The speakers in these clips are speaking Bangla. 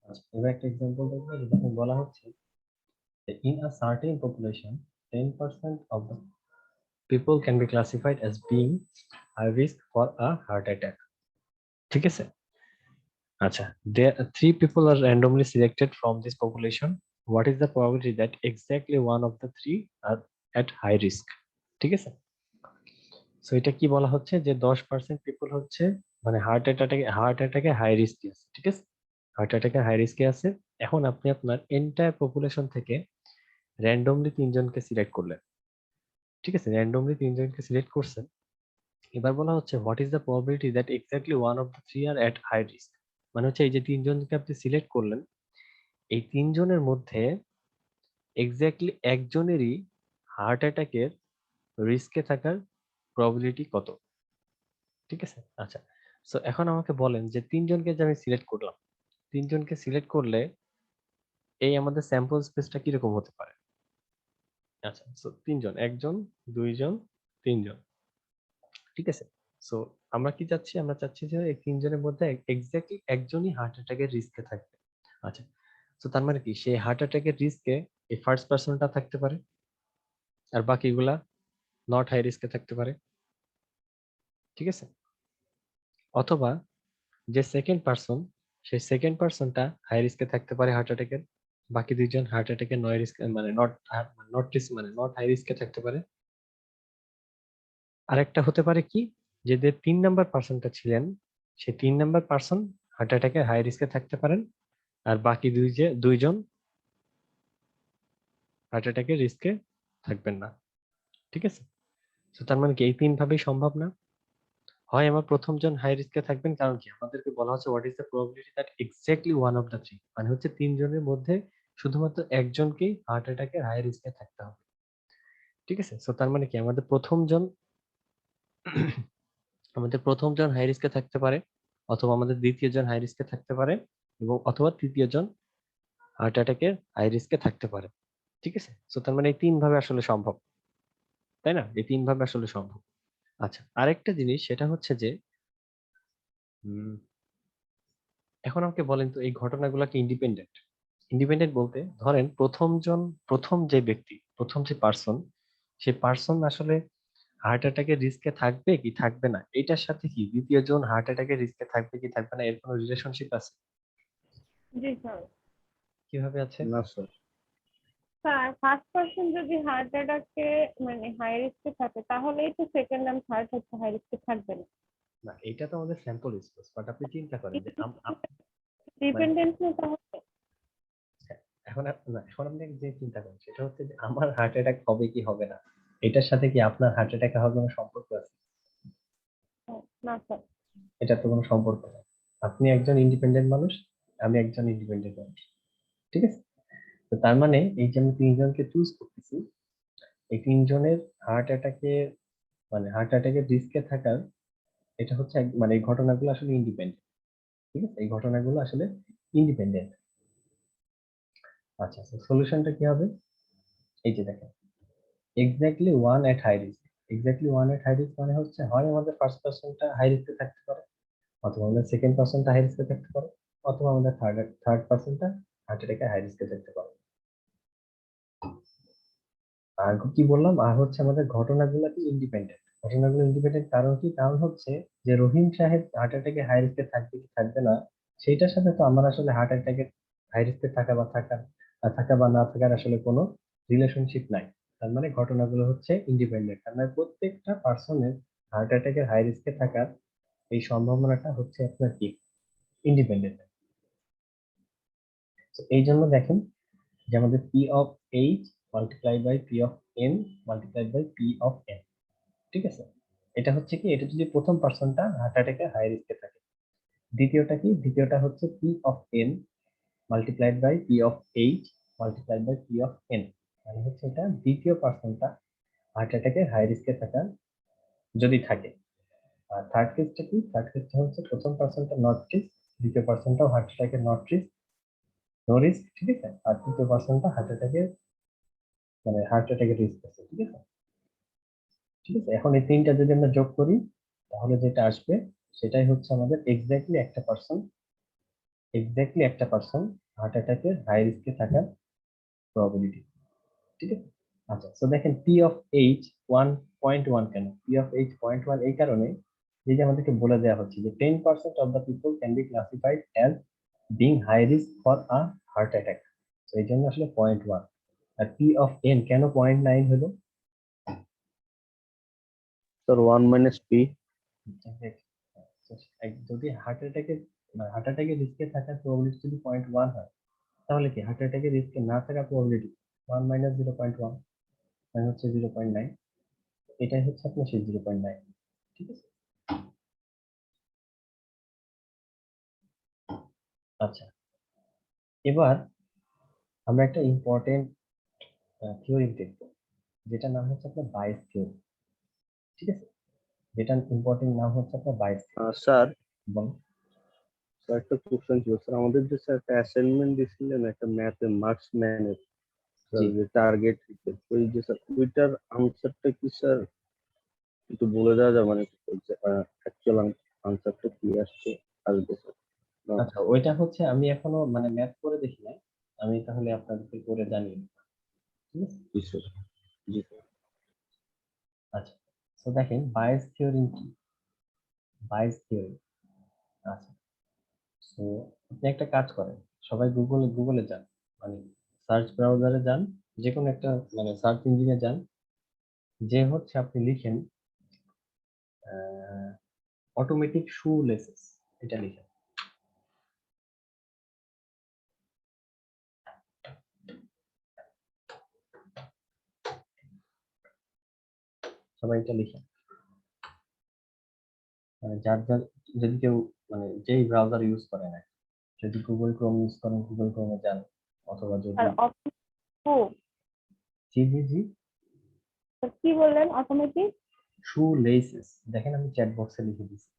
আচ্ছা, এবার একটা এক্সাম্পল দেখবো যেখানে বলা হচ্ছে যে in a certain population 10% of the people can be classified as being high risk for a heart attack. ঠিক আছে? আচ্ছা, there three people are randomly selected from this population. What is the probability that exactly one of the three are at high risk? ঠিক আছে? সো এটা কি বলা হচ্ছে যে 10% পিপল হচ্ছে মানে হার্ট অ্যাটাকে হাই রিস্কে আছে। ঠিক আছে? হার্ট অ্যাটাকে হাই রিস্কে আছে। এখন আপনি আপনার এন্টায়ার পপুলেশন থেকে র্যান্ডমলি তিনজনকে সিলেক্ট করলেন। ঠিক আছে, র্যান্ডমলি তিনজনকে সিলেক্ট করছেন। এবার বলা হচ্ছে what is the probability that exactly one of the three are at high risk. মানে হচ্ছে এই যে তিনজনকে আপনি সিলেক্ট করলেন, এই তিনজনের মধ্যে এক্স্যাক্টলি একজনেরই হার্ট অ্যাটাকের রিস্কে থাকার প্রবাবিলিটি কত। ঠিক আছে? আচ্ছা, সো এখন আমাকে বলেন যে তিনজনকে যে আমি সিলেক্ট করলাম, তিনজনকে সিলেক্ট করলে এই আমাদের স্যাম্পল স্পেসটা কিরকম হতে পারে? আচ্ছা, সো তিনজন, একজন, দুইজন, তিনজন। ঠিক আছে, সো আমরা কি চাচ্ছি? আমরা চাচ্ছি যে এই তিনজনের মধ্যে এক্স্যাক্টলি একজনই হার্ট অ্যাটাকের রিস্কে থাকবে। আচ্ছা, তো তার মানে কি সেই হার্ট অ্যাটাকের রিস্কে এই ফার্স্ট পার্সনটা থাকতে পারে, আর বাকিগুলা নট হাই রিস্কে থাকতে পারে। ঠিক আছে, অথবা যে সেকেন্ড পার্সন, সেই সেকেন্ড পার্সনটা হাই রিস্কে থাকতে পারে হার্ট অ্যাটাকের, বাকি দুইজন হার্ট অ্যাটাকের নয় রিস্ক মানে নট রিস্ক মানে নট হাই রিস্কে থাকতে পারে। আরেকটা হতে পারে কি, যে 3 নাম্বার পার্সনটা ছিলেন, সেই 3 নাম্বার পার্সন হার্ট অ্যাটাকের হাই রিস্কে থাকতে পারেন, আর বাকি দুইজন হার্ট অ্যাটাকের রিস্কে থাকবেন না। ঠিক আছে, তো তার মানে কি এই তিন ভাবেই সম্ভব না? হয় আমার প্রথম জন হাই রিস্কে থাকবেন, কারণ কি আমাদেরকে বলা হচ্ছে what is the probability that exactly one of the three, মানে হচ্ছে তিনজনের মধ্যে শুধুমাত্র একজনকেই হার্ট অ্যাটাকের হাই রিস্কে থাকতে হবে। ঠিক আছে, তো তার মানে কি আমাদের প্রথম জন হাই রিস্কে থাকতে পারে, অথবা আমাদের দ্বিতীয় জন হাই রিস্কে থাকতে পারে, এবং অথবা তৃতীয় জন হার্ট অ্যাটাকের হাই রিস্কে থাকতে পারে। ঠিক আছে, তো তার মানে এই তিন ভাবে আসলে সম্ভব, তাই না? এই তিন ভাবে আসলে সম্ভব। আচ্ছা, আরেকটা জিনিস সেটা হচ্ছে যে উম, এখন আমাকে বলেন তো এই ঘটনাগুলো কি ইন্ডিপেন্ডেন্ট? ইন্ডিপেন্ডেন্ট বলতে ধরেন প্রথম যে ব্যক্তি, প্রথম যে পার্সন, সেই পার্সন আসলে হার্ট অ্যাটাকের রিস্কে থাকবে কি থাকবে না, এটার সাথে কি দ্বিতীয় জন হার্ট অ্যাটাকের রিস্কে থাকবে কি থাকবে না এর কোনো রিলেশনশিপ আছে? জি স্যার। কিভাবে আছে? না স্যার। স্যার, ফার্স্ট পার্সন যদি হার্ট অ্যাটাকে মানে হাই রিস্কে থাকে, তাহলেই তো সেকেন্ড এন্ড থার্ড হচ্ছে হাই রিস্কে থাকবে না। না, এটা তো আমাদের স্যাম্পল স্পেস, বাট আপনি চিন্তা করেন যে মানে ডিপেন্ডেন্স নেই তাহলে। এখন আপনি যে চিন্তা করেন সেটা হচ্ছে যে আমার হার্ট অ্যাটাক হবে কি হবে না, এটার সাথে কি আপনার হার্ট অ্যাটাক হওয়ার কোনো সম্পর্ক আছে? না স্যার। এটা তো কোনো সম্পর্ক নেই। আপনি একজন ইন্ডিপেন্ডেন্ট মানুষ, আমি একজন ইন্ডিপেন্ডেন্ট মানুষ। ঠিক আছে, তো তার মানে এই যে আমি তিনজনকে চুজ করতেছি, এই তিনজনের হার্ট অ্যাটাকে মানে হার্ট অ্যাটাকের রিস্কে থাকার এটা হচ্ছে মানে এই ঘটনাগুলো আসলে ইন্ডিপেন্ডেন্ট। ঠিক আছে, এই ঘটনাগুলো আসলে ইন্ডিপেন্ডেন্ট। আচ্ছা, সলিউশনটা কি হবে? এই যে দেখেন, exactly one at high risk. Exactly one at high risk মানে হচ্ছে হয় আমাদের ফার্স্ট পার্সনটা হাই রিস্কে থাকতে পারে, অথবা আমাদের সেকেন্ড পার্সনটা হাই রিস্কে থাকতে পারে, অথবা আমাদের থার্ড পার্সনটা হার্ট অ্যাটাকে হাই রিস্কে থাকতে পারে। আর কি বললাম, আর হচ্ছে আমাদের ঘটনাগুলো কি ইন্ডিপেন্ডেন্ট। ঘটনাগুলো ইন্ডিপেন্ডেন্ট কারণ কি? কারণ হচ্ছে যে রহিম সাহেব হার্ট অ্যাটাকে হাই রিস্কে থাকবে কি থাকবে না, সেইটার সাথে তো আমার আসলে হার্ট অ্যাটাকে হাই রিস্কে থাকা বা না থাকার আসলে কোনো রিলেশনশিপ নাই। তার মানে ঘটনাগুলো হচ্ছে ইন্ডিপেন্ডেন্ট, তার মানে প্রত্যেকটা পার্সনের হার্ট অ্যাটাকের হাই রিস্কে থাকার এই সম্ভাবনাটা হচ্ছে আপনার কি ইন্ডিপেন্ডেন্ট। এই জন্য দেখেন যে আমাদের P of H multiply by P of N multiply by P of N. ঠিক আছে, এটা হচ্ছে কি, এটা যদি প্রথম পার্সনটা হার্ট অ্যাটাকে হাই রিস্কে থাকে, দ্বিতীয়টা কি, দ্বিতীয়টা হচ্ছে P of N multiplied by P of H multiplied by P of N. মানে হচ্ছে এটা দ্বিতীয় পার্সনটা হার্ট অ্যাটাকে হাই রিস্কে থাকা যদি থাকে। আর থার্ড কেসটা কি, থার্ড কেসটা হচ্ছে প্রথম পার্সনটা নট রিস্ক, দ্বিতীয় পার্সনটাও হার্ট অ্যাটাকে নট রিস্ক, নো রিস্ক। ঠিক আছে, আর তৃতীয় পার্সনটা হার্ট অ্যাটাকে মানে হার্ট অ্যাটাকের রিস্ক আছে। ঠিক আছে, ঠিক আছে, এখন এই তিনটা যদি আমরা যোগ করি তাহলে যেটা আসবে সেটাই হচ্ছে আমাদের এক্স্যাক্টলি একটা পার্সন এক্স্যাক্টলি একটা পার্সন হার্ট অ্যাটাকের হাই রিস্কে থাকার প্রবাবিলিটি। ঠিক আছে। আচ্ছা, তো দেখেন পি অফ এইচ 1.1 কেন? পি অফ এইচ 0.1 এই কারণে যে আমাদেরকে বলে দেওয়া হচ্ছে যে 10% of the people can be classified as being high risk for a heart attack. তো এই জন্য আসলে 0.1। আর পি অফ এন কেন 0.9 হলো? Sir 1 minus P. যদি হার্ট অ্যাটাকের রিস্কে থাকার প্রবাবিলিটি যদি 0.1 হয়, তাহলে কি হার্ট অ্যাটাকের রিস্কে না থাকার প্রবাবিলিটি 1 মাইনাস 0.1 মানে হচ্ছে 0.9। এটাই হচ্ছে আপনার সেই 0.9। ঠিক আছে। আচ্ছা, এবার আমরা একটা ইম্পর্টেন্ট থিওরি দেখবো, যেটা নাম হচ্ছে আপনার বাইস থিওরি। ঠিক আছে, যেটা ইম্পর্টেন্ট নাম হচ্ছে আপনার বাইস থিওরি। স্যার বলুন। স্যার একটা কোশ্চেন ছিল স্যার, আমাদের যে স্যার একটা অ্যাসাইনমেন্ট দিছিলেন একটা ম্যাথে মার্কস ম্যানের স্যার, জি, যে টার্গেট ওই যে স্যার ওইটার আনসারটা কি স্যার একটু বলে দেওয়া যায়, মানে অ্যাকচুয়াল আনসারটা কি আসছে আসবে স্যার? আচ্ছা, ওইটা হচ্ছে আমি এখনো মানে ম্যাথ করে দেখি নাই, আমি তাহলে আপনাদেরকে করে জানিয়ে দিই। ঠিক আছে। জি স্যার। জি স্যার। আচ্ছা, তো দেখেন বায়াস থিওরি কি? বায়াস থিওরি, আচ্ছা, তো আপনি একটা কাজ করেন, সবাই গুগলে যান, মানে সার্চ ব্রাউজারে যান, যে কোনো একটা মানে সার্চ ইঞ্জিনে যান, যে হচ্ছে আপনি লিখেন অটোমেটিক শু লেসেস, এটা লিখেন। সবাই এটা লিখেন, মানে যার যার, যদি কেউ মানে যেই ব্রাউজার ইউজ করে না, যদি গুগল ক্রোম ইউজ করেন গুগল ক্রোমে যান, অথবা যদি আর অটো জি জি জি কি বললেন অটোমেটিক? শু লেসেস, দেখেন আমি চ্যাট বক্সে লিখে দিচ্ছি।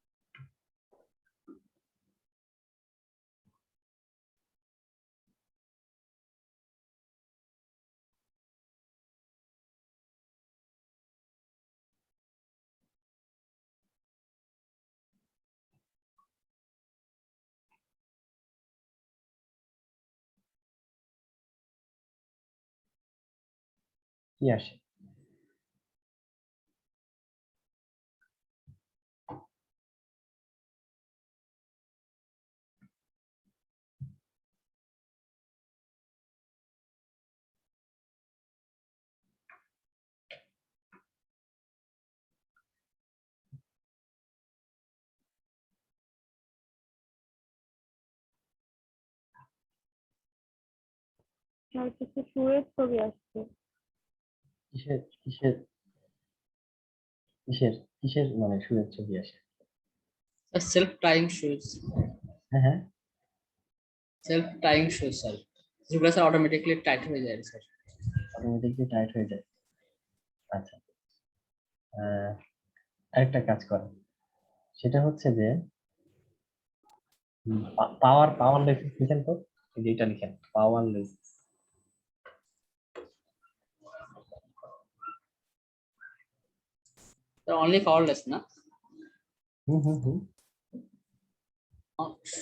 কি আসে? আর কিছু শুয়ের ছবি আসছে। কিসের কিসের কিসের কিসের মানে সুরের ছবি আসে? সেলফ টাইং শুজ, হ্যাঁ হ্যাঁ, সেলফ টাইং শুজ স্যার, যেগুলো স্যার অটোমেটিকলি টাইট হয়ে যায় স্যার। অটোমেটিকলি টাইট হয়ে যায়। আচ্ছা, আরেকটা কাজ করেন, সেটা হচ্ছে যে পাওয়ারলেস লিখেন তো, এই যে এটা লিখেন পাওয়ারলেস। স্যার অনলি পাওয়ারলেস না, হুম হুম হুম,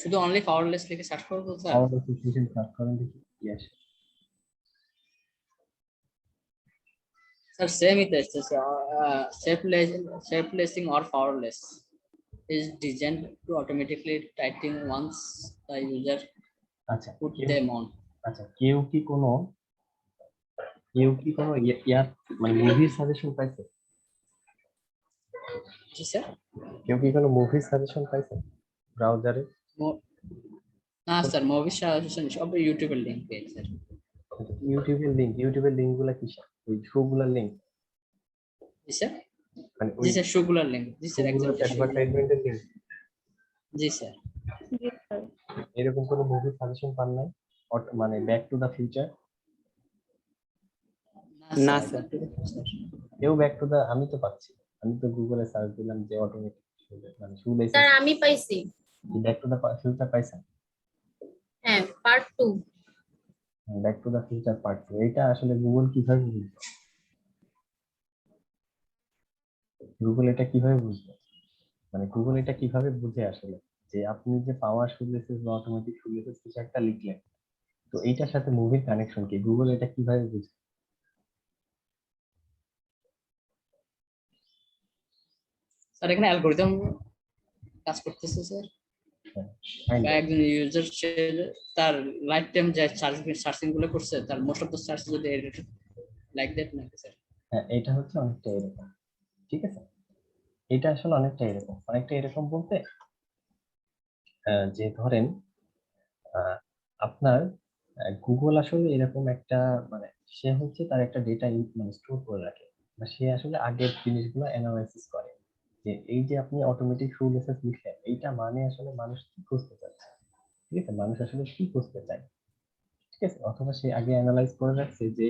শুধু অনলি পাওয়ারলেস লিখে সার্চ করবো স্যার? পাওয়ারলেস লিখেন, সার্চ করেন দেখি কি আসে। স্যার সেমই তো এসছে সেলফলেসিং or powerless is designed to automatically tighten once the user আচ্ছা put কেউ, them on. আচ্ছা কেউ কি কোনো ইয়ার মানে মুভির সাজেশন পাইছে? জি স্যার। কেউ কি কোনো মুভির সাজেশন পাইছে ব্রাউজারে? না স্যার, মুভি সাজেশন সব ইউটিউবের লিংক পেয়েছি স্যার। ইউটিউবের লিংক গুলা কিসের? ওই শো গুলার লিংক, জি স্যার। মানে জি ওই স্যার, শোগুলার লিংক, জি শো স্যার, গুলার এক্স্যাক্টলি শোগুলার। অ্যাডভার্টাইজমেন্টের লিংক। জি স্যার। জি স্যার। এরকম কোনো মুভি সাজেশন পান নাই? মানে ব্যাক টু দা ফিউচার, না না স্যার, স্যার। কেউ ব্যাক টু দা, আমি তো পাচ্ছি, আমি তো গুগলে সার্চ দিলাম যে অটোমেটিক মানে শু স্যার লাইসেন্স, আমি পাইছি। ব্যাক টু দা ফিউচার পাইছেন? হ্যাঁ, part 2। Back to the future part 2, এটা আসলে গুগল কিভাবে বুঝবে? গুগল এটা কিভাবে বুঝবে, মানে গুগল এটা কিভাবে বুঝে আসলে? যে আপনি যে পাওয়ার শুলেসেস বা অটোমেটিক শুলেসেস কিছু একটা লিখলেন, তো এইটার সাথে মুভির কানেকশন কি, গুগল এটা কিভাবে বুঝবে? স্যার এখানে অ্যালগরিদম কাজ করতেছে স্যার, Kind বা of. একজন ইউজার সে তার লাইফ টাইম যে সার্চিং গুলো করছে তার মোস্ট অফ দ্য সার্চ যদি লাইক দ্যাট নাকি স্যার? হ্যাঁ, এটা হচ্ছে অনেকটা এরকম, ঠিক আছে। এটা আসলে অনেকটা এরকম বলতে যে ধরেন আপনার গুগল আসলে এরকম একটা মানে সে হচ্ছে তার একটা ডেটা মানে স্টোর করে রাখে, বা সে আসলে আগের জিনিসগুলো অ্যানালাইসিস করে, যে এই যে আপনি অটোমেটিক রুল এসেস লিখলেন, এইটা মানে আসলে মানুষ কি খুঁজতে চাচ্ছে, ঠিক আছে, মানুষ আসলে কি খুঁজতে চায়, ঠিক আছে। অথবা সে আগে অ্যানালাইজ করে রাখছে যে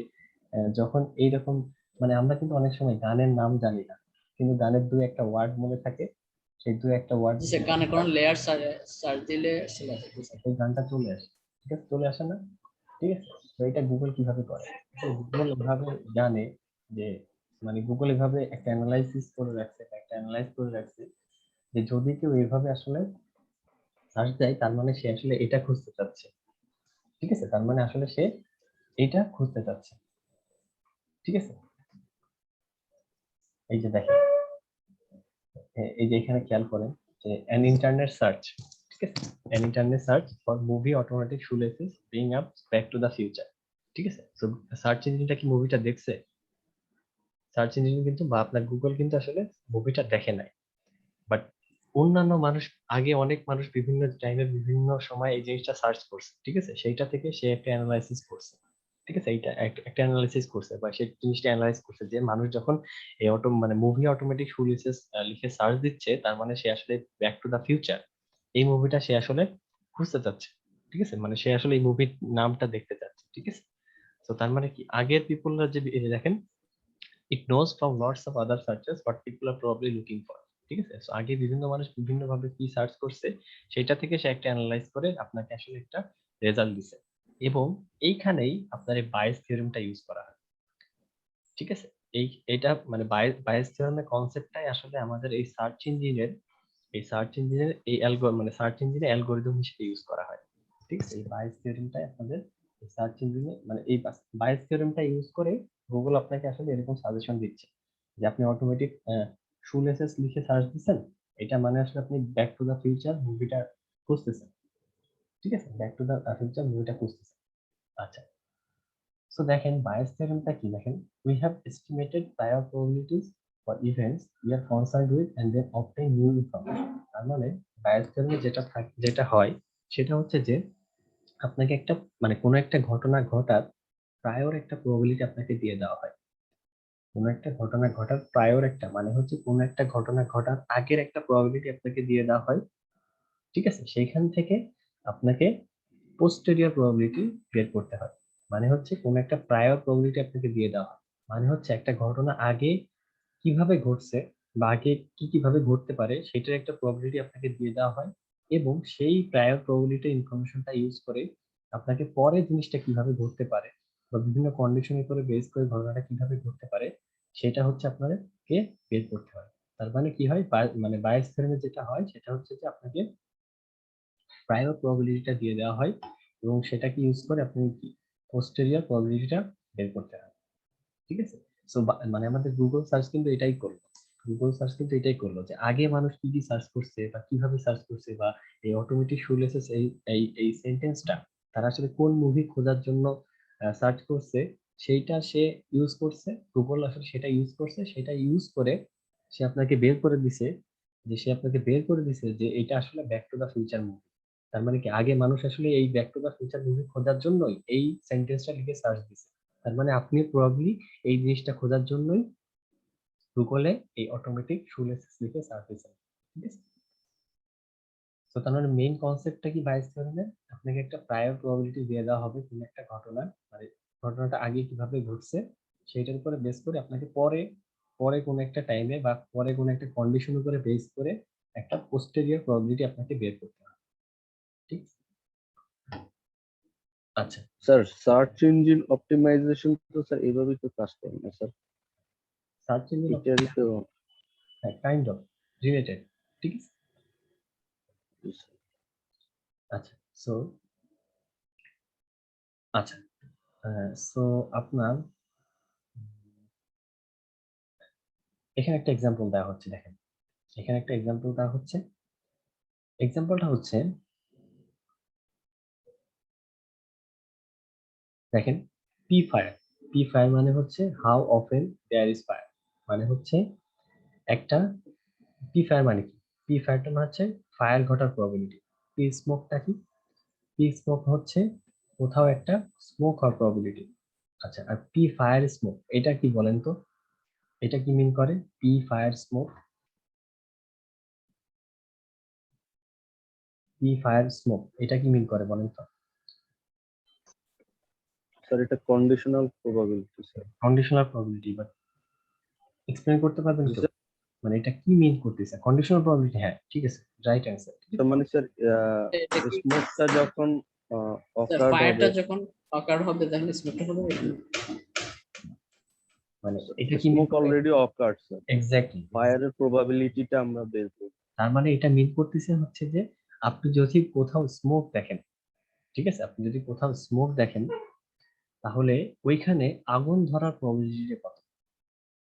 যখন এইরকম মানে আমরা কিন্তু অনেক সময় গানের নাম জানি না, কিন্তু গানের দু একটা ওয়ার্ড মনে থাকে, সেই দু একটা ওয়ার্ড সে গানে কোনো লেয়ার সার্চ দিলে চলে আসে স্যার। সেই গানটা চলে আসে, ঠিক আছে, চলে আসে না, ঠিক আছে। তো এটা গুগল কিভাবে করে, গুগল এভাবে জানে যে মানে গুগল এভাবে একটা অ্যানালাইসিস করে রাখছে, একটা অ্যানালাইজ করে রাখছে যে যদি কেউ এভাবে আসলে সার্চ দেয়, তার মানে সে আসলে এটা খুঁজতে চাচ্ছে, ঠিক আছে, তার মানে আসলে সে এটা খুঁজতে চাচ্ছে, ঠিক আছে। এই যে দেখেন, এই যে এখানে খেয়াল করেন যে an internet search, ঠিক আছে, an internet search for movie automatic shoelaces bring up back to the future, ঠিক আছে। তো সার্চ ইঞ্জিনটা কি মুভিটা দেখছে? সার্চ ইঞ্জিন কিন্তু বা আপনার গুগল কিন্তু আসলে মুভিটা দেখে নাই, বাট অন্যান্য মানুষ, আগে অনেক মানুষ বিভিন্ন টাইমে বিভিন্ন সময় এই জিনিসটা সার্চ করছে, ঠিক আছে, সেইটা থেকে সে একটা অ্যানালাইসিস করছে, ঠিক আছে, এইটা একটা অ্যানালাইসিস করছে বা সেই জিনিসটা অ্যানালাইজ করছে যে মানুষ যখন এই অটো মানে মুভি অটোমেটিক রিলিজেস লিখে সার্চ দিচ্ছে, তার মানে সে আসলে ব্যাক টু দা ফিউচার এই মুভিটা সে আসলে খুঁজতে চাচ্ছে, ঠিক আছে, মানে সে আসলে এই মুভির নামটা দেখতে চাচ্ছে, ঠিক আছে। তো তার মানে কি আগের পিপলরা যে এই যে দেখেন, it knows from lots of other searches what people are probably looking for, ঠিক আছে। সো আগে বিভিন্ন মানুষ বিভিন্ন ভাবে কি সার্চ করছে, সেটা থেকে সে একটা অ্যানালাইজ করে আপনাকে আসলে একটা রেজাল্ট দিছে, এবং এইখানেই আপনার এই বায়াস থিওরেমটা ইউজ করা হয়, ঠিক আছে। এটা মানে বায়াস থিওরেমের কনসেপ্টটাই আসলে আমাদের এই সার্চ ইঞ্জিনের এই মানে সার্চ ইঞ্জিনে অ্যালগরিদম হিসেবে ইউজ করা হয়, ঠিক আছে। এই বায়াস থিওরেমটাই আপনাদের সার্চ ইঞ্জিনে মানে এই বায়াস থিওরেমটা ইউজ করে গুগল আপনাকে আসলে এরকম সাজেশন দিচ্ছে যে আপনি অটোমেটিক শুলেসেস লিখে সার্চ দিচ্ছেন, এটা মানে আসলে আপনি ব্যাক টু দা ফিউচার মুভিটা খুঁজতেছেন, ঠিক আছে, ব্যাক টু দা ফিউচার মুভিটা খুঁজতেছেন। আচ্ছা, সো দেখেন বায়াস থিওরেমটা কি, দেখেন we have estimated prior probabilities for events we are concerned with and then obtain new information, তার মানে বায়াস থিওরেমে যেটা হয় সেটা হচ্ছে যে আপনাকে একটা মানে কোনো একটা ঘটনা ঘটার প্রায়র একটা প্রবাবিলিটি আপনাকে দিয়ে দেওয়া হয়, কোনো একটা ঘটনা ঘটার প্রায়র একটা মানে হচ্ছে কোনো একটা ঘটনা ঘটার আগের একটা প্রবাবিলিটি আপনাকে দিয়ে দেওয়া হয়, ঠিক আছে। সেইখান থেকে আপনাকে পোস্টেরিয়র প্রবাবিলিটি বের করতে হয়, মানে হচ্ছে কোন একটা প্রায়র প্রবাবিলিটি আপনাকে দিয়ে দেওয়া হয়, মানে হচ্ছে একটা ঘটনা আগে কিভাবে ঘটছে বা আগে কি কিভাবে ঘটতে পারে সেটার একটা প্রবাবিলিটি আপনাকে দিয়ে দেওয়া হয়, এবং সেই প্রায়র প্রবাবিলিটি ইনফরমেশনটা ইউজ করে আপনাকে পরে জিনিসটা কিভাবে ঘটতে পারে বা বিভিন্ন কন্ডিশনের উপরে বেস করে ঘটনাটা কিভাবে ঘটতে পারে সেটা হচ্ছে আপনাকে বের করতে হয়। তার মানে কি হয়, মানে বায়াস থিওরেমে যেটা হয় সেটা হচ্ছে যে আপনাকে প্রায়র প্রবাবিলিটিটা দিয়ে দেওয়া হয়, এবং সেটাকে ইউজ করে আপনি কি পোস্টেরিয়র প্রবাবিলিটিটা বের করতে হয়, ঠিক আছে। সো মানে আমাদের গুগল সার্চ কিন্তু এটাই করলো, গুগল সার্চ কিন্তু এটাই করলো যে আগে মানুষ কি কি সার্চ করছে বা কিভাবে সার্চ করছে, বা এই অটোমেটিক শুলেসেস এই এই সেন্টেন্সটা তারা আসলে কোন মুভি খোঁজার জন্য সার্চ করছে, সেইটা সে ইউজ করছে, গুগল আসলে সেটা ইউজ করছে, সেটা ইউজ করে সে আপনাকে বের করে দিছে, যে সে আপনাকে বের করে দিছে যে এটা আসলে back to the future movie. তার মানে কি আগে মানুষ আসলে এই back to the future movie খোঁজার জন্যই এই সেন্টেন্সটা লিখে সার্চ দিছে, তার মানে আপনি প্রবাবলি এই জিনিসটা খোঁজার জন্যই গুগলে এই অটোমেটিক শুলেসেস লিখে সার্চ দিয়েছেন, ঠিক আছে। তো তার মানে মেইন কনসেপ্টটা কি বাইস থিওরেমের, আপনাকে একটা প্রায়র প্রবাবিলিটি দিয়ে দেওয়া হবে কোন একটা ঘটনা মানে ঘটনাটা আগে কিভাবে ঘটছে সেটার উপরে বেস করে আপনাকে পরে পরে কোন একটা টাইমে বা পরে কোন একটা কন্ডিশন উপরে বেস করে একটা পোস্টেরিয়র প্রবাবিলিটি আপনাকে বের করতে হবে, ঠিক আছে? আচ্ছা, স্যার সার্চ ইঞ্জিন অপটিমাইজেশন তো স্যার এইভাবেই তো কাজ করে না স্যার, সার্চ ইঞ্জিন এটারই তো কাইন্ড অফ রিলেটেড, ঠিক আছে। জি স্যার। আচ্ছা সো আচ্ছা সো আপনার এখানে একটা এক্সাম্পল দেওয়া হচ্ছে, দেখেন এখানে একটা এক্সাম্পল দেওয়া হচ্ছে। এক্সাম্পলটা হচ্ছে দেখেন পি ফায়ার। পি ফায়ার মানে হচ্ছে how often there is fire, মানে হচ্ছে একটা পি ফায়ার মানে কি, পি ফায়ারটা মানে হচ্ছে ফায়ার ঘটার প্রবাবিলিটি। পি স্মোকটা কি, পি স্মোক হচ্ছে কোথাও একটা স্মোক হওয়ার প্রবাবিলিটি। আচ্ছা আর পি ফায়ার স্মোক এটা কি বলেন তো, এটা কি মিন করে P fire smoke? P fire smoke এটা কি মিন করে বলেন তো? স্যার এটা conditional probability sir. Conditional probability, but explain করতে পারবেন জি তো স্যার। মানে এটা কি মিন করতেছে? কন্ডিশনাল প্রবাবিলিটি, হ্যাঁ ঠিক আছে, রাইট অ্যান্সার। তার মানে স্যার এটা কি স্মোকটা যখন অকার্ড হবে, ফায়ারটা যখন অকার হবে তাহলে স্মোকটা হবে এরকম? মানে এটা কি মিন স্মোক করে? Already occurred sir, exactly. ফায়ারের প্রবাবিলিটিটা আমরা বের করব। তার মানে এটা মিন করতেছে হচ্ছে যে আপনি যদি কোথাও স্মোক দেখেন, ঠিক আছে, আপনি যদি কোথাও স্মোক দেখেন তাহলে ওইখানে আগুন ধরার প্রবাবিলিটি কত?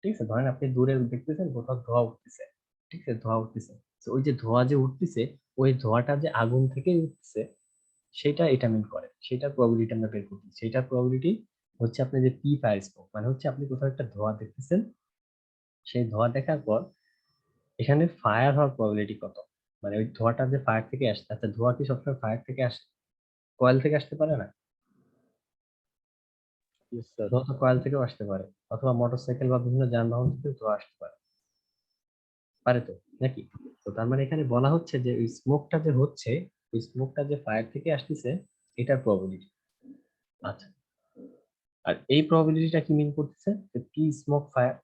ঠিক আছে, ধরেন আপনি দূরে দেখতেছেন কোথাও ধোঁয়া উঠতেছে, ঠিক আছে, ধোঁয়া উঠতেছে। তো ওই যে ধোঁয়া যে উঠতেছে, ওই ধোঁয়াটা যে আগুন থেকে উঠতেছে সেটা এটা মিন করে, সেটার প্রবাবিলিটি আমরা বের করছি। সেটার প্রবাবিলিটি হচ্ছে আপনি যে পি ফায়ার স্মোক, মানে হচ্ছে আপনি কোথাও একটা ধোঁয়া দেখতেছেন, সেই ধোঁয়া দেখার পর এখানে ফায়ার হওয়ার প্রবাবিলিটি কত, মানে ওই ধোঁয়াটা যে ফায়ার থেকে আসছে। আচ্ছা ধোঁয়া কি সবসময় ফায়ার থেকে আসে? কয়েল থেকে আসতে পারে না? Yes sir. ধোঁয়া তো কয়েল থেকেও আসতে পারে, অথবা মোটরসাইকেল বা বিভিন্ন যানবাহন থেকে ধোঁয়া আসতে পারে, পারে তো নাকি? তো তার মানে এখানে বলা হচ্ছে যে ওই স্মোকটা যে হচ্ছে, ওই স্মোকটা যে ফায়ার থেকে আসতেছে এটার প্রবাবিলিটি। আচ্ছা আর এই প্রবাবিলিটিটা কি মিন করতেছে যে কি স্মোক ফায়ার?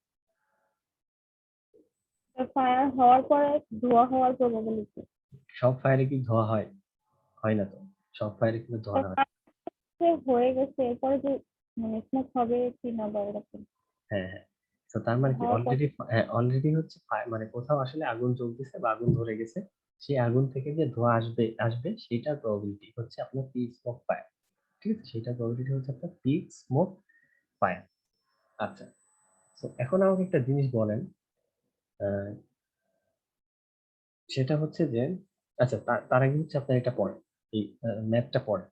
ফায়ার হওয়ার পরে ধোঁয়া হওয়ার প্রবাবিলিটি। সব ফায়ারে কি ধোঁয়া হয়? হয় না তো, সব ফায়ারে কিন্তু ধোঁয়া হয়। হয়ে গেছে এরপরে যে মানে স্মোক হবে কি না বা এরকম হ্যাঁ হ্যাঁ, তো তার মানে কি হওয়ার পর অলরেডি, হ্যাঁ অলরেডি হচ্ছে মানে কোথাও আসলে আগুন জ্বলতেছে বা আগুন ধরে গেছে, সেই আগুন থেকে যে ধোঁয়া আসবে আসবে সেটার প্রবাবিলিটি হচ্ছে আপনার পি স্মোক ফায়ার। ঠিক আছে, সেটার প্রবাবিলিটি হচ্ছে আপনার পি স্মোক ফায়ার। আচ্ছা তো এখন আমাকে একটা জিনিস বলেন, আহ, সেটা হচ্ছে যে আচ্ছা তার আগে হচ্ছে আপনার এটা পড়েন, এই ম্যাথটা পড়েন।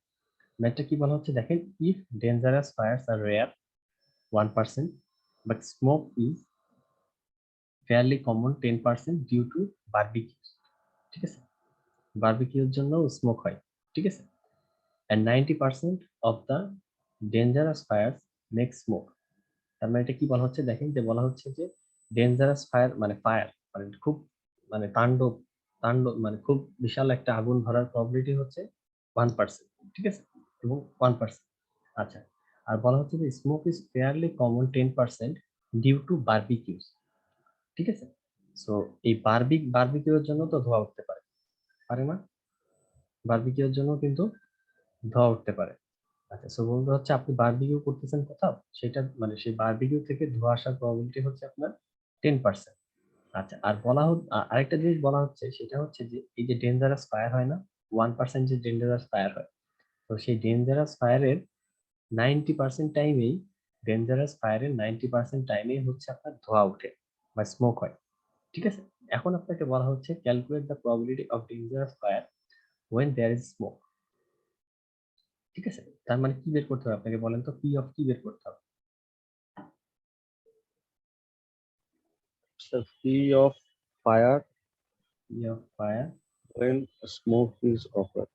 ম্যাথটা কি বলা হচ্ছে দেখেন, if dangerous fires are rare 1%, but smoke is fairly common 10% due to barbecue। ঠিক আছে, বারবিকিউর জন্য স্মোক হয়, ঠিক আছে, and 90% of the dangerous fires make smoke। তার মানে এটা কি বলা হচ্ছে দেখেন, যে বলা হচ্ছে যে ডেঞ্জারাস ফায়ার মানে ফায়ার মানে খুব মানে তাণ্ডব তাণ্ডব মানে খুব বিশাল একটা আগুন ধরার প্রবাবিলিটি হচ্ছে 1%, ঠিক আছে, এবং 1%। আচ্ছা আর বলা হচ্ছে যে smoke is fairly common 10% due to barbecues. ঠিক আছে, সো এই বারবিকিউর জন্য তো ধোঁয়া উঠতে পারে, পারে না? বারবিকিউর জন্য কিন্তু ধোঁয়া উঠতে পারে। আচ্ছা সো বলতে হচ্ছে আপনি বারবিকিউ করতেছেন কোথাও, সেটা মানে সেই বারবিকিউ থেকে ধোঁয়া আসার প্রবাবিলিটি হচ্ছে আপনার 10%। আচ্ছা আর আরেকটা জিনিস বলা হচ্ছে, সেটা হচ্ছে যে এই যে ডেঞ্জারাস ফায়ার হয় না, 1% যে ডেঞ্জারাস ফায়ার হয়, তো সেই ডেঞ্জারাস ফায়ারের 90% টাইমেই, ডেঞ্জারাস ফায়ারের 90% টাইমেই হচ্ছে আপনার ধোঁয়া ওঠে বা স্মোক হয়। ঠিক আছে, এখন আপনাকে বলা হচ্ছে calculate the probability of dangerous fire when there is smoke. ঠিক আছে, তার মানে কি বের করতে হবে আপনাকে বলেন তো, পি অফ কি বের করতে হবে? Sir P of fire P of fire when smoke is occurred।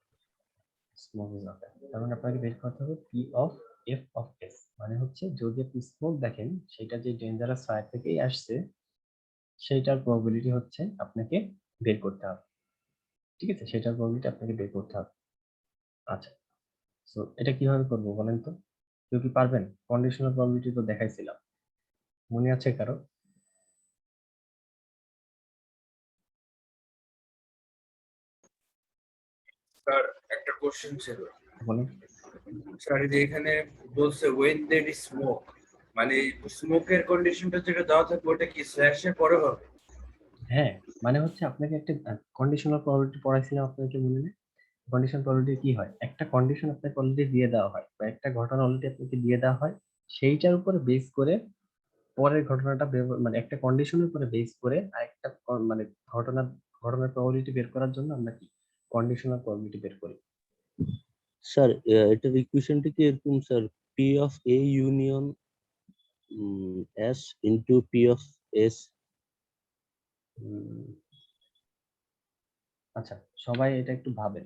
Smoke is not, তার মানে আপনাকে বের করতে হবে P of F of S, মানে হচ্ছে যদি আপনি স্মোক দেখেন সেটা যে ডেঞ্জারাস ফায়ার থেকেই আসছে সেইটার প্রবাবিলিটি হচ্ছে আপনাকে বের করতে হবে। ঠিক আছে, সেটার প্রবাবিলিটি আপনাকে বের করতে হবে। আচ্ছা সো এটা কিভাবে করবো বলেন তো, কেউ কি পারবেন? কন্ডিশনাল প্রবাবিলিটি তো দেখাইছিলাম, মনে আছে কারো? স্যার একটা কোশ্চেন ছিল। বলেন। স্যার এই যে এখানে বলছে ওয়েন দেয়ার ইজ স্মোক, মানে স্মোকের কন্ডিশনটা যেটা দেওয়া থাকবে ওটা কি স্ল্যাশের পরে হবে? হ্যাঁ, মানে হচ্ছে আপনাকে একটা কন্ডিশনাল প্রবাবিলিটি পড়াইছিলাম, আপনাকে মনে নেই? কন্ডিশনাল প্রবাবিলিটি কি হয়, একটা কন্ডিশন আপনাকে অলরেডি দিয়ে দেওয়া হয় বা একটা ঘটনা অলরেডি আপনাকে দিয়ে দেওয়া হয়, সেইটার উপরে বেস করে পরের ঘটনাটা মানে একটা কন্ডিশনের উপরে বেস করে আরেকটা মানে ঘটনার প্রবাবিলিটি বের করার জন্য আমরা কি কন্ডিশনাল প্রবাবিলিটি বের করি। স্যার এটার ইকুয়েশনটা কি এরকম sir, P of A union S into P of S? আচ্ছা, সবাই এটা একটু ভাবেন,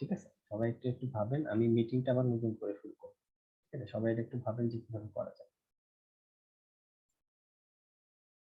ঠিক আছে? সবাই একটু ভাবেন, আমি মিটিংটা আবার নতুন করে শুরু করবো, ঠিক আছে? সবাই এটা একটু ভাবেন যে কিভাবে করা যায়।